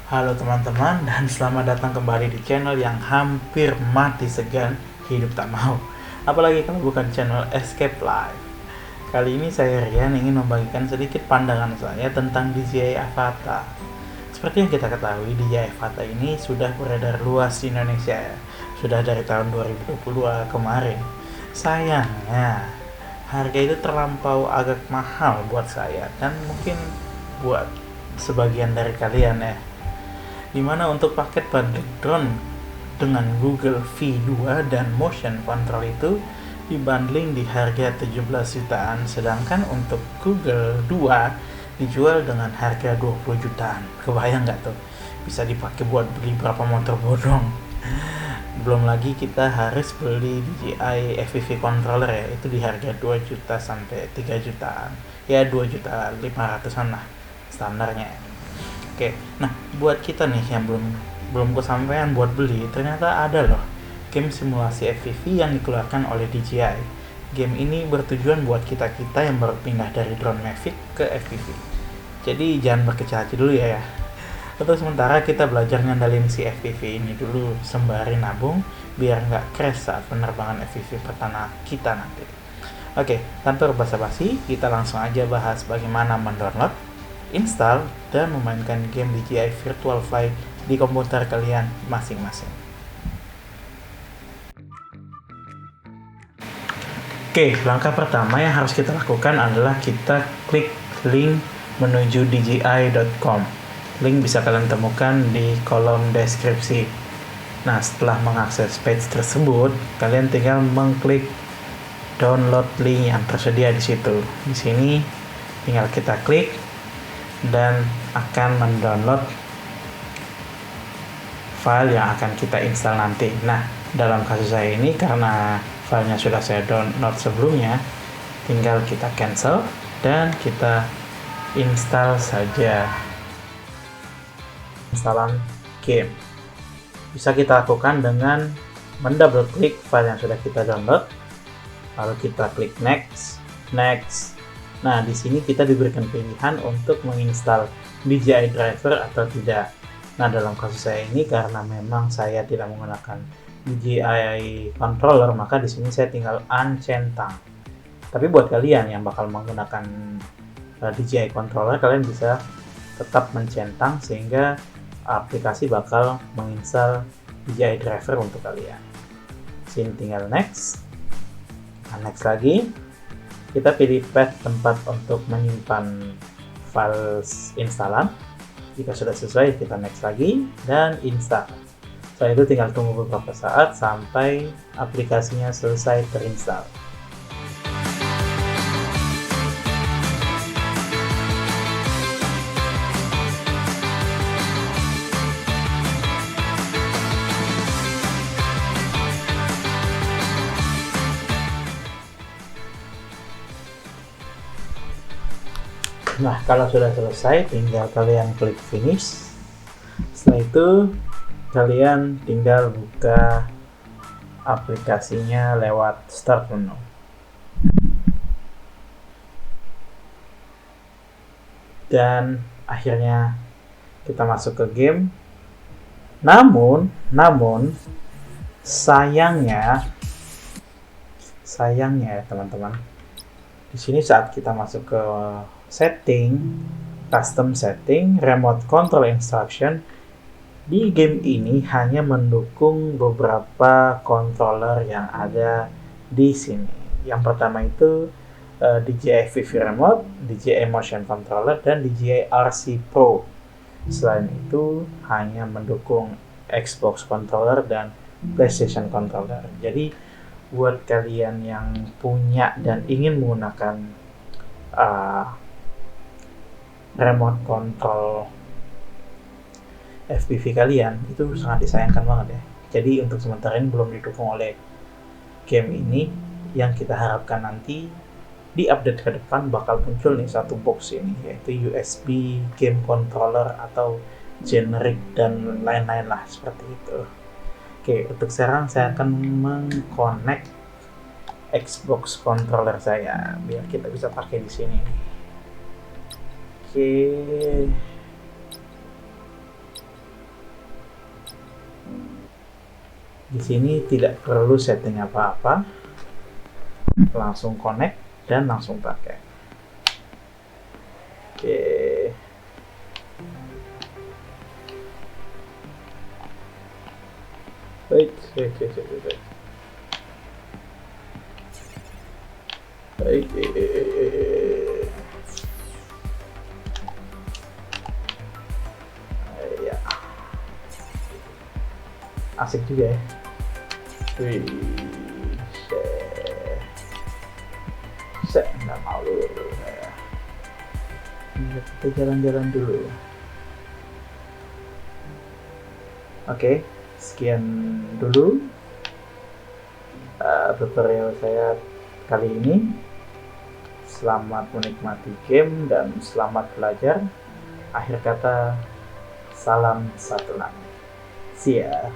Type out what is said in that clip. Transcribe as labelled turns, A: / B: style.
A: Halo teman-teman dan selamat datang kembali di channel yang hampir mati segan, hidup tak mau. Apalagi kalau bukan channel Escape Life. Kali ini saya Rian ingin membagikan sedikit pandangan saya tentang DJI Avata. Seperti yang kita ketahui, DJI Avata ini sudah beredar luas di Indonesia ya. Sudah dari tahun 2022 kemarin. Sayangnya, harga itu terlampau agak mahal buat saya dan mungkin buat sebagian dari kalian ya, dimana untuk paket bundle drone dengan Google V2 dan motion control itu dibundling di harga 17 jutaan, sedangkan untuk Google 2 dijual dengan harga 20 jutaan. Kebayang nggak tuh? Bisa dipakai buat beli berapa motor bodong. Belum lagi kita harus beli DJI FPV controller ya, itu di harga 2 juta sampai 3 jutaan. Ya 2 juta 500-an lah standarnya. Oke, nah buat kita nih yang belum belum kesampaian buat beli, ternyata ada loh game simulasi FPV yang dikeluarkan oleh DJI. Game ini bertujuan buat kita-kita yang baru pindah dari drone Mavic ke FPV. Jadi jangan berkecil hati dulu ya. Untuk sementara kita belajar ngandalin si FPV ini dulu sembari nabung biar nggak crash saat penerbangan FPV pertama kita nanti. Oke, tanpa basa-basi, kita langsung aja bahas bagaimana mendownload, install, dan memainkan game DJI Virtual Fly di komputer kalian masing-masing. Oke, langkah pertama yang harus kita lakukan adalah kita klik link menuju dji.com. Link bisa kalian temukan di kolom deskripsi. Nah, setelah mengakses page tersebut, kalian tinggal mengklik download link yang tersedia di situ. Di sini tinggal kita klik dan akan mendownload file yang akan kita install nanti. Nah, dalam kasus saya ini karena filenya sudah saya download sebelumnya, tinggal kita cancel dan kita install saja instalan game. Bisa kita lakukan dengan mendouble klik file yang sudah kita download, lalu kita klik next. Nah, di sini kita diberikan pilihan untuk menginstal DJI driver atau tidak. Nah, dalam kasus saya ini karena memang saya tidak menggunakan DJI controller, maka di sini saya tinggal uncentang. Tapi buat kalian yang bakal menggunakan DJI controller, kalian bisa tetap mencentang sehingga aplikasi bakal menginstal DJI driver untuk kalian. Sini tinggal next. Nah, next lagi. Kita pilih path tempat untuk menyimpan file instalan. Jika sudah sesuai, kita next lagi dan install. Setelah itu tinggal tunggu beberapa saat sampai aplikasinya selesai terinstall. Nah, kalau sudah selesai, tinggal kalian klik finish. Setelah itu, kalian tinggal buka aplikasinya lewat start menu. Dan akhirnya kita masuk ke game. Namun sayangnya ya teman-teman. Di sini saat kita masuk ke custom setting, remote control instruction, di game ini hanya mendukung beberapa controller yang ada di sini. Yang pertama itu DJI VV Remote, DJI Motion Controller, dan DJI RC Pro. Selain itu hanya mendukung Xbox Controller dan PlayStation Controller. Jadi buat kalian yang punya dan ingin menggunakan remote control FPV kalian, itu sangat disayangkan banget ya. Jadi untuk sementara ini belum didukung oleh game ini. Yang kita harapkan nanti di update ke depan bakal muncul nih satu box ini, yaitu USB game controller atau generic dan lain-lain lah seperti itu. Oke, untuk sekarang saya akan mengconnect Xbox controller saya biar kita bisa pakai di sini. Oke. Di sini tidak perlu setting apa-apa, langsung connect dan langsung pakai. Oke. Baik. Ya, asik juga ya. Wih, nggak mau dulu ya. Kita jalan-jalan dulu. Oke, sekian dulu tutorial saya kali ini. Selamat menikmati game dan selamat belajar. Akhir kata, salam satu langit. See ya.